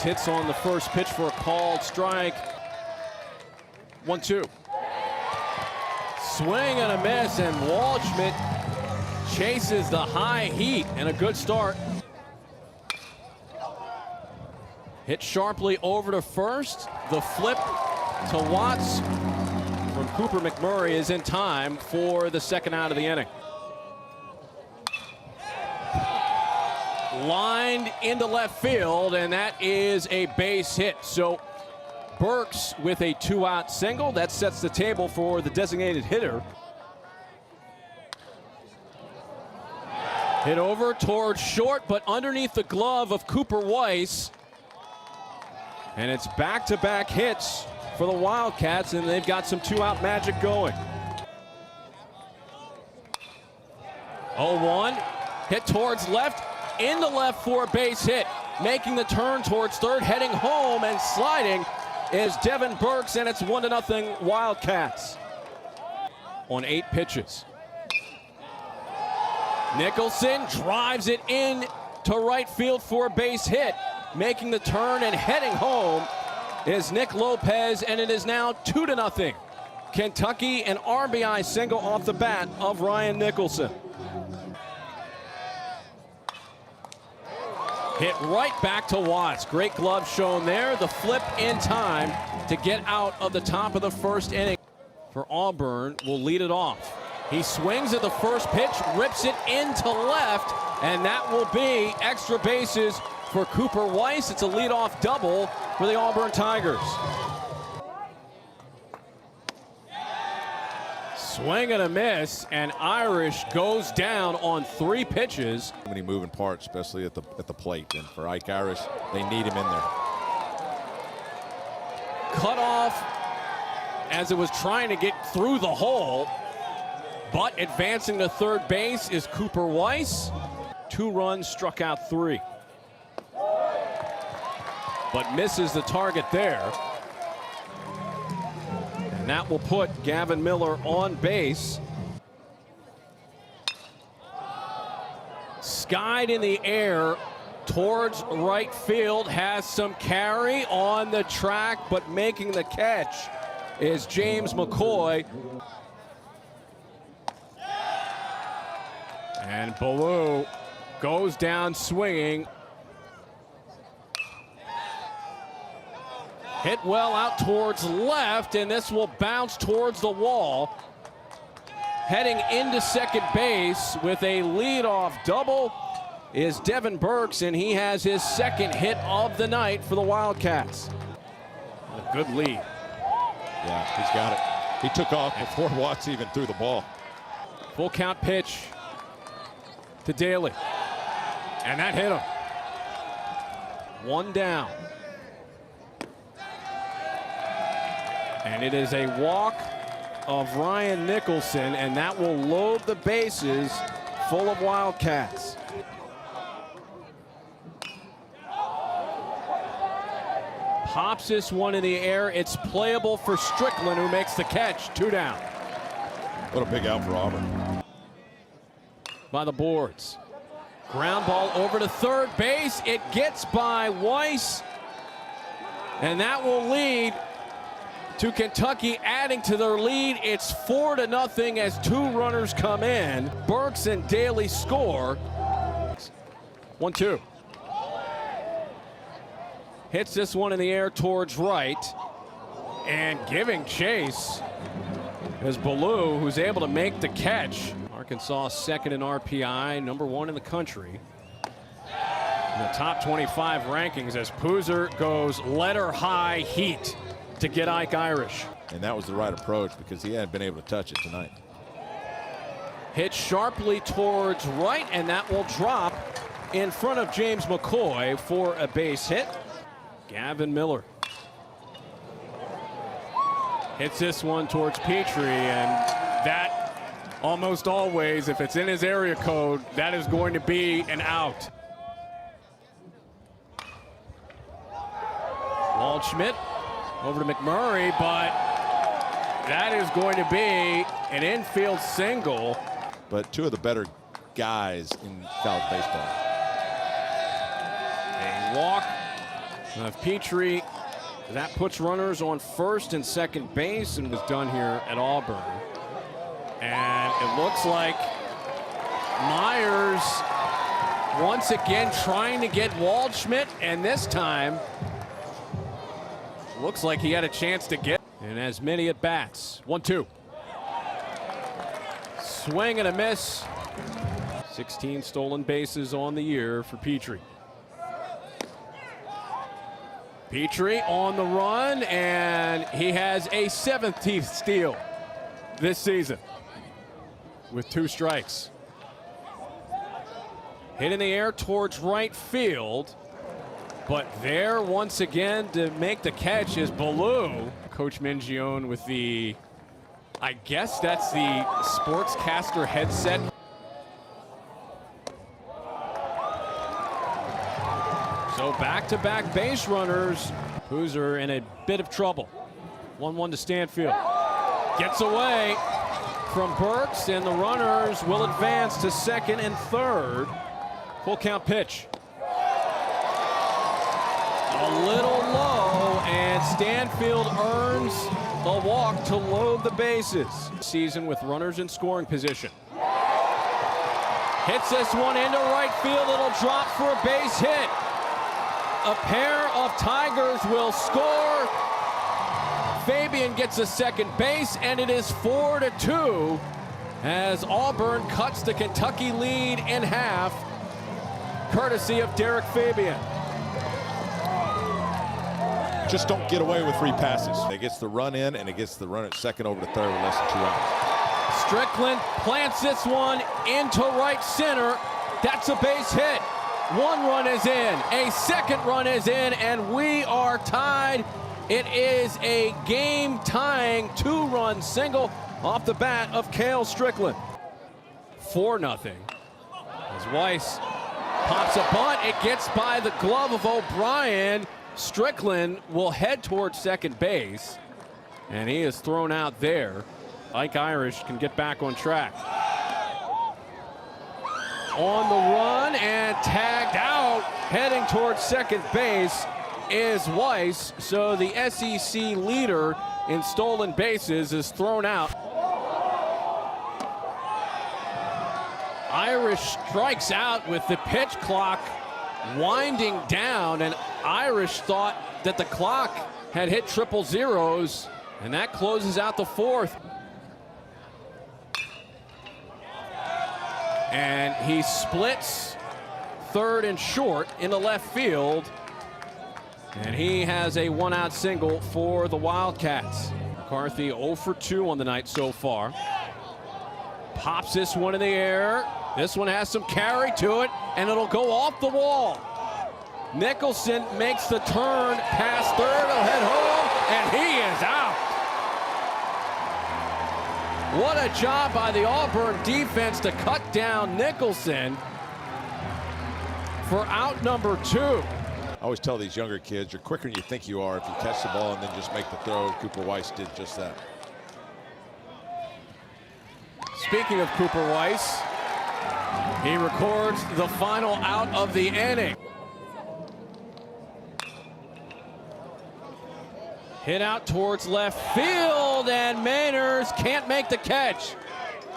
hits on the first pitch for a called strike. 1-2. Swing and a miss, and Waldschmidt chases the high heat, and a good start. Hit sharply over to first. The flip to Watts from Cooper McMurray is in time for the second out of the inning. Lined into left field, and that is a base hit. So Burks with a 2-out single. That sets the table for the designated hitter. Hit over towards short, but underneath the glove of Cooper Weiss. And it's back-to-back hits for the Wildcats, and they've got some 2-out magic going. 0-1, hit towards left, into left for a base hit. Making the turn towards third, heading home and sliding is Devin Burks, and it's 1-0 Wildcats on 8 pitches. Nicholson drives it in to right field for a base hit. Making the turn and heading home is Nick Lopez, and it is now 2-0. Kentucky, an RBI single off the bat of Ryan Nicholson. Hit right back to Watts. Great glove shown there. The flip in time to get out of the top of the first inning. For Auburn, will lead it off. He swings at the first pitch, rips it into left, and that will be extra bases for Cooper Weiss. It's a leadoff double for the Auburn Tigers. Swing and a miss, and Irish goes down on 3 pitches. Too many moving parts, especially at the plate, and for Ike Irish, they need him in there. Cut off as it was trying to get through the hole, but advancing to third base is Cooper Weiss. 2 runs, struck out 3. But misses the target there. And that will put Gavin Miller on base. Skied in the air towards right field, has some carry on the track, but making the catch is James McCoy. And Ballou goes down swinging. Hit well out towards left, and this will bounce towards the wall. Heading into second base with a leadoff double is Devin Burks, and he has his second hit of the night for the Wildcats. A good lead. Yeah, he's got it. He took off before Watts even threw the ball. Full count pitch to Daly, and that hit him. 1 down. And it is a walk of Ryan Nicholson, and that will load the bases full of Wildcats. Pops this one in the air. It's playable for Strickland, who makes the catch. 2 down. What a big out for Auburn. By the boards. Ground ball over to third base. It gets by Weiss, and that will lead to Kentucky adding to their lead. It's 4-0 as 2 runners come in. Burks and Daly score. 1-2. Hits this one in the air towards right, and giving chase is Ballou, who's able to make the catch. Arkansas second in RPI, number 1 in the country. In the top 25 rankings as Poozer goes letter high heat to get Ike Irish. And that was the right approach because he hadn't been able to touch it tonight. Hit sharply towards right, and that will drop in front of James McCoy for a base hit. Gavin Miller hits this one towards Petrie, and that almost always, if it's in his area code, that is going to be an out. Waldschmidt over to McMurray, but that is going to be an infield single. But 2 of the better guys in college baseball. A walk Petrie, that puts runners on first and second base and was done here at Auburn. And it looks like Myers once again trying to get Waldschmidt, and this time looks like he had a chance to get in as many at bats. 1-2. Swing and a miss. 16 stolen bases on the year for Petrie. Petrie on the run, and he has a 17th steal this season with 2 strikes. Hit in the air towards right field, but there once again to make the catch is Ballou. Coach Mingione with the, I guess that's the sportscaster headset. So back-to-back base runners. Boozer in a bit of trouble. 1-1 to Stanfield. Gets away from Burks, and the runners will advance to second and third. Full count pitch. A little low, and Stanfield earns the walk to load the bases. Season with runners in scoring position. Hits this one into right field. It'll drop for a base hit. A pair of Tigers will score. Fabian gets a second base, and it is 4-2 as Auburn cuts the Kentucky lead in half, courtesy of Derek Fabian. Just don't get away with 3 passes. It gets the run in, and it gets the run at second over to third with less than 2 outs. Strickland plants this one into right center. That's a base hit. 1 run is in, a second run is in, and we are tied. It is a game-tying 2-run single off the bat of Cale Strickland. 4-0 as Weiss pops a bunt. It gets by the glove of O'Brien. Strickland will head towards second base, and he is thrown out there. Ike Irish can get back on track. On the run and tagged out, heading towards second base is Weiss. So the SEC leader in stolen bases is thrown out. Irish strikes out with the pitch clock winding down, and Irish thought that the clock had hit triple zeros, and that closes out the 4th. And he splits third and short into left field. And he has a 1-out single for the Wildcats. McCarthy 0 for 2 on the night so far. Pops this one in the air. This one has some carry to it, and it'll go off the wall. Nicholson makes the turn past third. He'll head home, and he is out. What a job by the Auburn defense to cut down Nicholson for out number 2. I always tell these younger kids, you're quicker than you think you are if you catch the ball and then just make the throw. Cooper Weiss did just that. Speaking of Cooper Weiss, he records the final out of the inning. Hit out towards left field, and Mainers can't make the catch.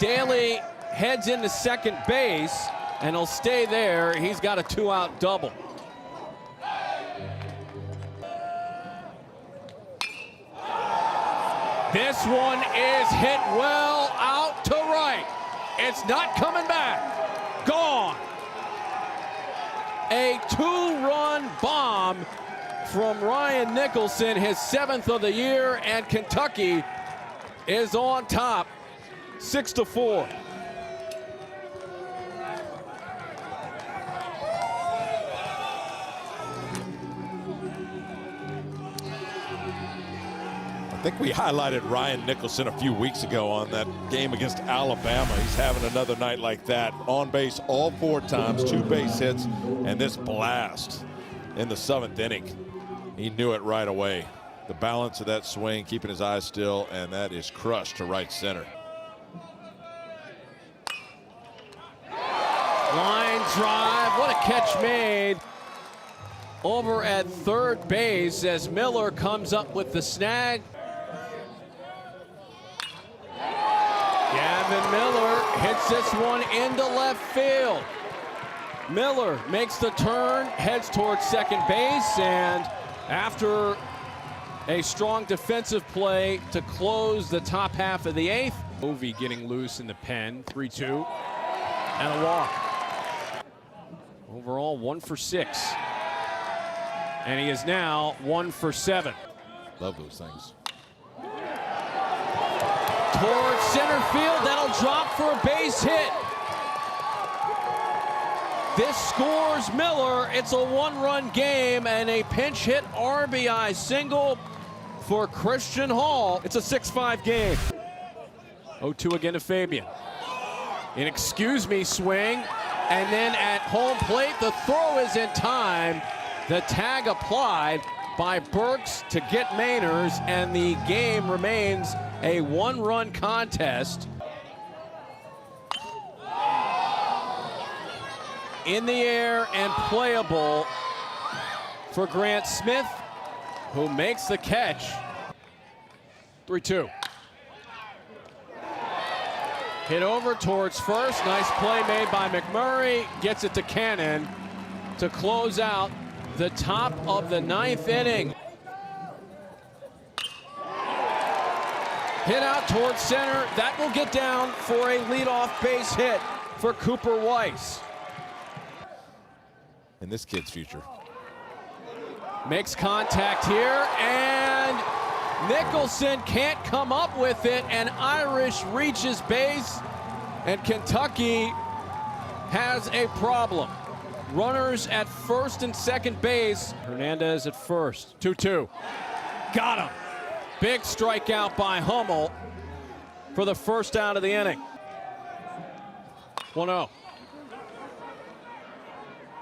Daly heads into second base, and he'll stay there. He's got a 2-out double. This one is hit well out to right. It's not coming back. Gone. A 2-run bomb from Ryan Nicholson, his 7th of the year, and Kentucky is on top, 6-4. I think we highlighted Ryan Nicholson a few weeks ago on that game against Alabama. He's having another night like that. On base all 4 times, 2 base hits, and this blast in the 7th inning. He knew it right away. The balance of that swing, keeping his eyes still, and that is crushed to right center. Line drive, what a catch made. over at third base as Miller comes up with the snag. Gavin Miller hits this one into left field. Miller makes the turn, heads towards second base, and after a strong defensive play to close the top half of the eighth, Ovi getting loose in the pen, 3-2, and a walk. Overall, 1 for 6. And he is now 1 for 7. Love those things. Towards center field, that'll drop for a base hit. This scores Miller. It's a one-run game and a pinch hit RBI single for Christian Hall. It's a 6-5 game. 0-2 again to Fabian. An excuse me swing, and then at home plate, the throw is in time. The tag applied by Burks to get Mainers, and the game remains a one-run contest. In the air and playable for Grant Smith, who makes the catch. 3-2. Hit over towards first. Nice play made by McMurray. Gets it to Cannon to close out the top of the 9th inning. Hit out towards center. That will get down for a leadoff base hit for Cooper Weiss. In this kid's future. Makes contact here, and Nicholson can't come up with it, and Irish reaches base, and Kentucky has a problem. Runners at first and second base. Hernandez at first. 2-2. Got him. Big strikeout by Hummel for the first out of the inning. 1-0.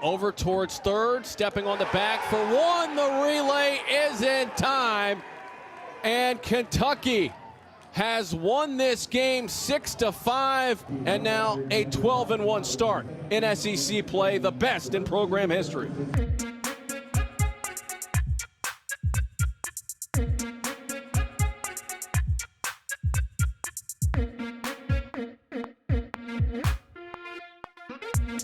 Over towards third, stepping on the back for one. The relay is in time, and Kentucky has won this game 6-5, and now a 12-1 start in SEC play, the best in program history.